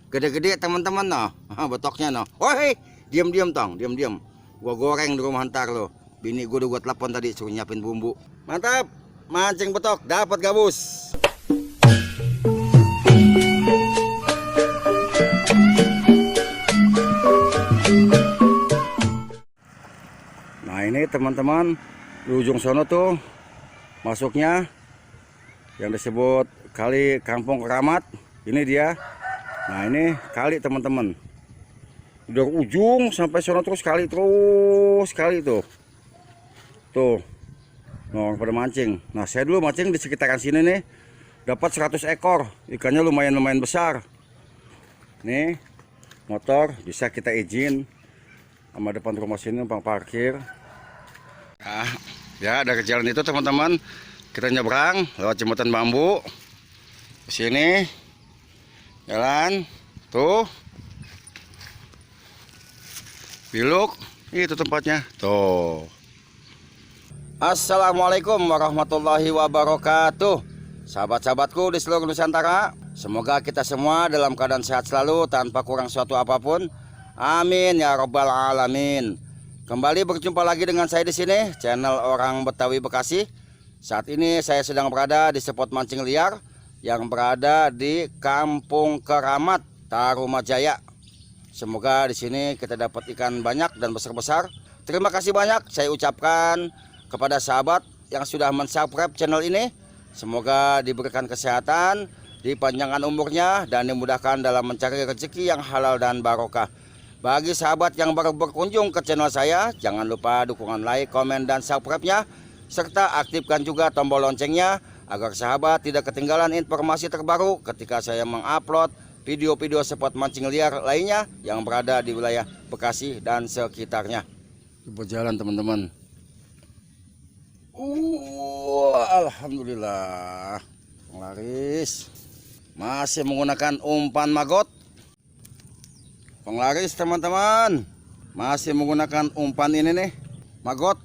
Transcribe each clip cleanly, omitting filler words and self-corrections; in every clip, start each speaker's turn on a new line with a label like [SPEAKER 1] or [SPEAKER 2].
[SPEAKER 1] Gede-gede teman-teman noh. Betoknya noh. Woi, diam-diam tong, diam-diam. Gua goreng di rumah ntar lo. Bini gua udah gua telepon tadi suruh nyiapin bumbu. Mantap. Mancing betok dapat gabus. Nah, ini teman-teman di ujung sono tuh masuknya yang disebut kali Kampung Keramat. Ini dia. Nah, ini kali teman-teman. Dari ujung sampai sono terus kali tuh. Tuh. Nah, pada mancing. Nah, saya dulu mancing di sekitaran sini nih. Dapat 100 ekor. Ikannya lumayan besar. Nih, motor bisa kita izin sama depan rumah sini numpang parkir. Nah, ya dari jalan itu teman-teman kita nyebrang lewat jembatan bambu ke sini. Jalan tuh biluk itu tempatnya tuh. Assalamualaikum warahmatullahi wabarakatuh, sahabat-sahabatku di seluruh Nusantara. Semoga kita semua dalam keadaan sehat selalu tanpa kurang suatu apapun. Amin ya robbal alamin. Kembali berjumpa lagi dengan saya di sini, channel Orang Betawi Bekasi. Saat ini saya sedang berada di spot mancing liar yang berada di Kampung Keramat, Tarumajaya. Semoga di sini kita dapat ikan banyak dan besar-besar. Terima kasih banyak saya ucapkan kepada sahabat yang sudah mensubscribe channel ini. Semoga diberikan kesehatan, dipanjangkan umurnya, dan dimudahkan dalam mencari rezeki yang halal dan barokah. Bagi sahabat yang baru berkunjung ke channel saya, jangan lupa dukungan like, komen, dan subscribe-nya, serta aktifkan juga tombol loncengnya agar sahabat tidak ketinggalan informasi terbaru ketika saya mengupload video-video spot mancing liar lainnya yang berada di wilayah Bekasi dan sekitarnya. Berjalan teman-teman. Alhamdulillah. Penglaris masih menggunakan umpan maggot. Penglaris teman-teman masih menggunakan umpan ini nih, maggot.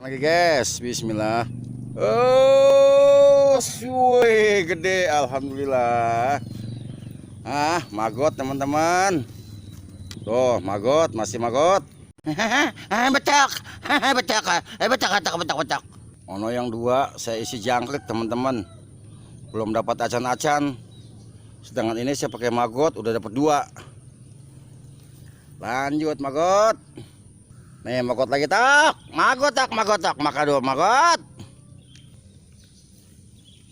[SPEAKER 1] Lagi guys, bismillah. Oh, suwe gede, alhamdulillah. Maggot teman-teman. Tuh, maggot, masih maggot. Betok. Ono yang dua, saya isi jangkrik teman-teman. Belum dapat acan-acan. Sedangkan ini saya pakai maggot, udah dapat dua. Lanjut maggot. Nih maggot lagi tak. Maggot. Makan dua maggot.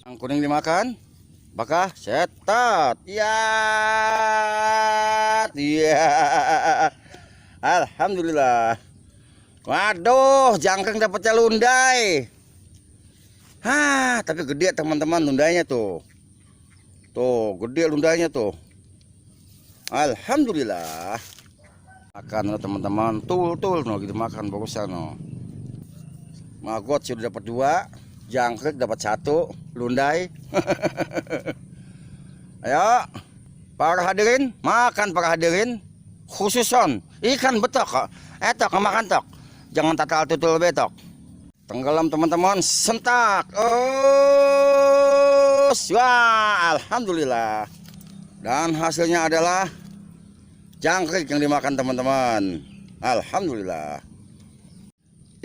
[SPEAKER 1] Yang kuning dimakan. Bakah setat. Ya. Alhamdulillah. Waduh, jangkring dapatnya lundai. Tapi gede teman-teman lundainya tuh. Tuh, gede lundainya tuh. Alhamdulillah. Makan teman-teman. Tul no gitu makan barusan no. Maggot sudah dapat dua. Jangkrik dapat satu, lundai. Ayo, para hadirin, makan para hadirin. Khususon ikan betok, etok makan tok. Jangan tatal tutul betok. Tenggelam teman-teman, sentak. Oh, wah, alhamdulillah. Dan hasilnya adalah jangkrik yang dimakan teman-teman. Alhamdulillah.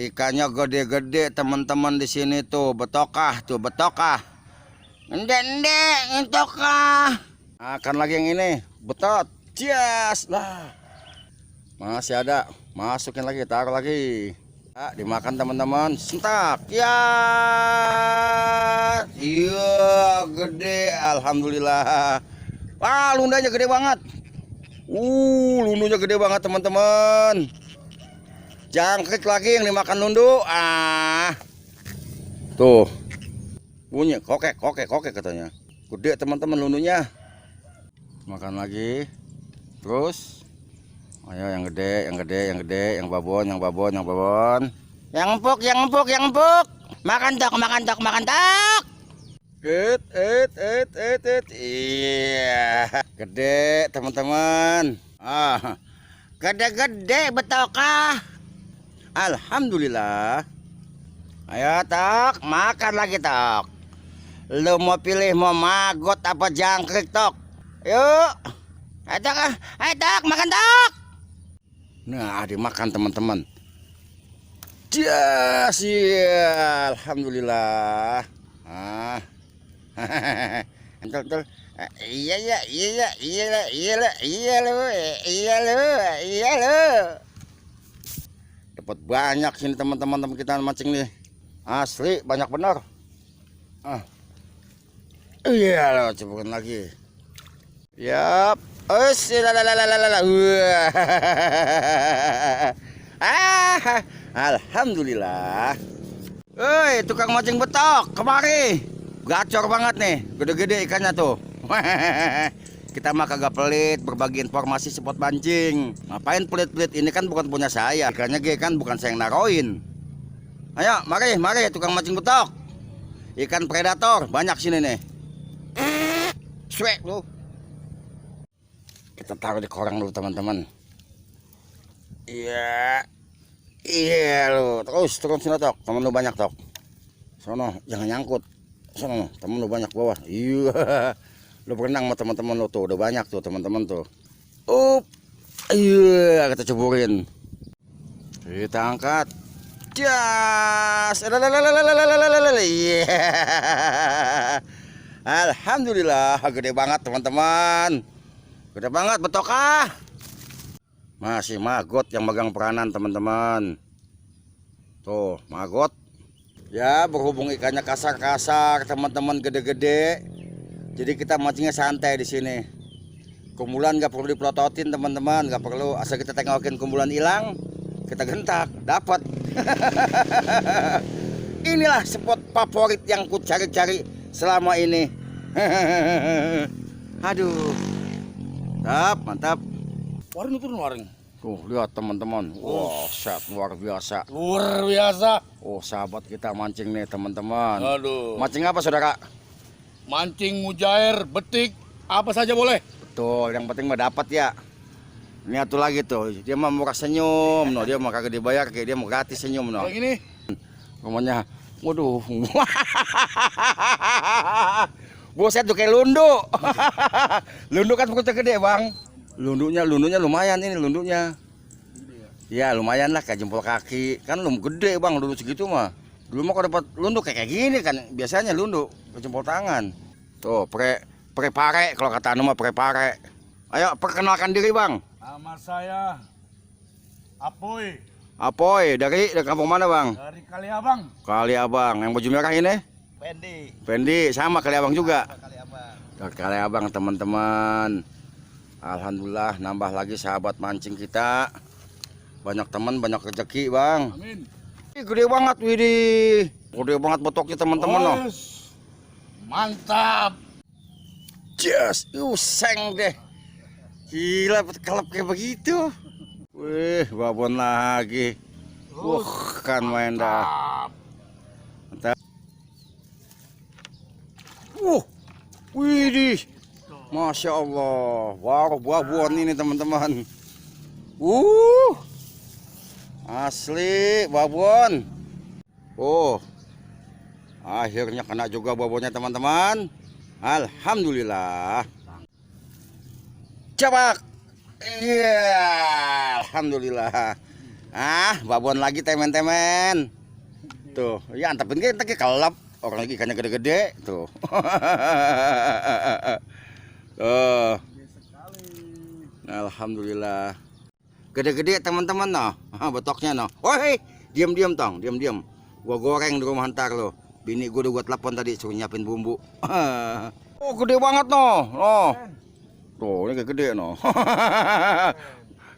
[SPEAKER 1] Ikannya gede-gede teman-teman di sini tuh, betokah. Endek, entokah. Akan lagi yang ini, betot. Cias lah. Masih ada, masukin lagi, taruh lagi. Dimakan teman-teman, sentak. Ya. Iya, gede, alhamdulillah. Wah, lundanya gede banget. Lundunya gede banget teman-teman. Jangkrik lagi yang dimakan lundu. Tuh. Bunyi kokek katanya. Gede teman-teman lundunya. Makan lagi. Terus. Ayo yang gede, yang babon. Yang empuk. Makan tok. Iya. Gede teman-teman. Gede betokah. Alhamdulillah. Ayo tok, makan lagi tok. Lu mau pilih mau maggot apa jangkrik tok? Yuk. Ayo dok, makan dok. Nah, dimakan teman-teman. Yes, ya, alhamdulillah. Ah, entul. Iya ya, iya ya, iya lah, iya lah, iya lo, iya lo, iya lo. Dapat banyak sini teman-teman kita mancing nih. Asli banyak benar. Ah, iya lo, cobain lagi. Yap. Ah, alhamdulillah. Hei, tukang mancing betok, kemari. Gacor banget nih, gede-gede ikannya tuh. Kita mah kagak pelit berbagi informasi spot mancing. Ngapain pelit-pelit, ini kan bukan punya saya. Ikannya kan bukan saya yang naroin. Ayo, mari tukang mancing betok. Ikan predator banyak sini nih. Swek lu. Kita taruh di korang dulu teman-teman. Iya. Iya lu. Terus turun sini tok. Temen lu banyak tok. Sono, jangan nyangkut. Sono, temen lu banyak bawah. Iya. Lu berenang sama teman-teman lu tuh. Udah banyak tuh teman-teman tuh. Iya, kita ceburin. Kita angkat. Jas. Iya. Alhamdulillah, gede banget teman-teman. Gede banget betok ah. Masih magot yang megang peranan teman-teman. Tuh, magot. Ya, berhubung ikannya kasar-kasar, teman-teman gede-gede. Jadi kita mancingnya santai di sini. Kumpulan nggak perlu dipelototin teman-teman, nggak perlu. Asal kita tengokin kumpulan hilang, kita gentak, dapat. Inilah spot favorit yang ku cari-cari selama ini. Aduh. Mantap.
[SPEAKER 2] Waring itu waring.
[SPEAKER 1] Tuh, lihat teman-teman. Wah, set luar biasa.
[SPEAKER 2] Luar biasa.
[SPEAKER 1] Oh, sahabat kita mancing nih, teman-teman.
[SPEAKER 2] Aduh.
[SPEAKER 1] Mancing apa, Saudara?
[SPEAKER 2] Mancing mujair, betik, apa saja boleh.
[SPEAKER 1] Betul, yang penting mah dapat ya. Ini satu lagi tuh, dia mah murah senyum, no. Dia mah kagak dibayar, kayak dia mau gratis senyum, no.
[SPEAKER 2] Yang ini.
[SPEAKER 1] Rumahnya, waduh. Buset tuh kayak lundu. Lundu kan perutnya gede bang. Lundunya lumayan ini lundunya. Ya lumayan lah kayak jempol kaki. Kan lu gede bang lundu segitu mah. Dulu mah kalau dapat lundu kayak gini kan biasanya lundu ke jempol tangan. Tuh prepare kalau kata anu mah prepare. Ayo perkenalkan diri bang.
[SPEAKER 2] Nama saya Apoy.
[SPEAKER 1] Apoy dari kampung mana bang?
[SPEAKER 2] Dari Kaliabang.
[SPEAKER 1] Kaliabang. Yang baju merah ini? Pendi sama Kaliabang juga. Kaliabang teman-teman. Alhamdulillah nambah lagi sahabat mancing kita. Banyak teman, banyak rezeki bang.
[SPEAKER 2] Amin.
[SPEAKER 1] Gede banget widih. Gede banget betoknya teman-teman loh.
[SPEAKER 2] Mantap.
[SPEAKER 1] Just useng deh. Gila kelap kayak begitu. Wih babon lagi. Kan main dah. Mantap. Widih, masya Allah, wow babon ini teman-teman. Asli babon. Oh, akhirnya kena juga babonnya teman-teman. Alhamdulillah. Cabak. Iya, alhamdulillah. Babon lagi temen-temen. Tuh, ya antepin kita kelap. Orang lagi ikannya gede-gede tuh. Alhamdulillah. Gede-gede teman-teman noh. Betoknya noh. Woi, diam-diam tong, diam-diam. Gua goreng di rumah ntar lo. Bini gua udah gua telepon tadi suruh nyiapin bumbu. Oh, gede banget noh. Oh. Tuh, ini gede noh.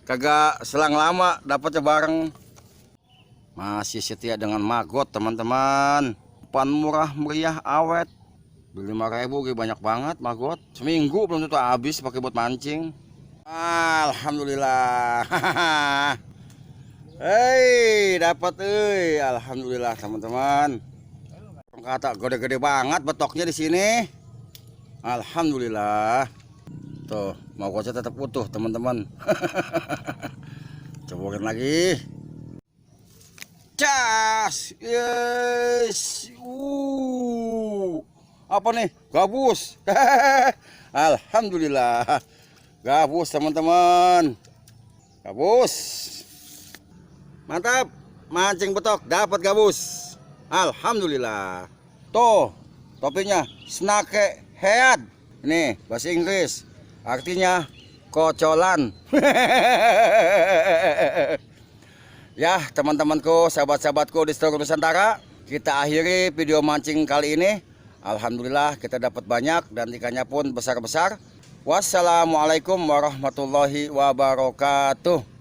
[SPEAKER 1] Kagak selang lama dapatnya bareng. Masih setia dengan magot teman-teman. Pan murah meriah awet. Beli 5.000 banyak banget magot. Seminggu belum tentu habis pakai buat mancing. Alhamdulillah. Hei, dapat alhamdulillah teman-teman. Kata gede-gede banget betoknya di sini. Alhamdulillah. Tuh, magotnya tetap utuh teman-teman. Cobain lagi. Cas, yes, apa nih? Gabus. Alhamdulillah. Gabus teman-teman. Gabus. Mantap. Mancing betok dapat gabus. Alhamdulillah. Tuh, topinya snake head. Ini bahasa Inggris. Artinya kocolan. Ya, teman-temanku, sahabat-sahabatku di seluruh Nusantara, kita akhiri video mancing kali ini. Alhamdulillah kita dapat banyak dan ikannya pun besar-besar. Wassalamualaikum warahmatullahi wabarakatuh.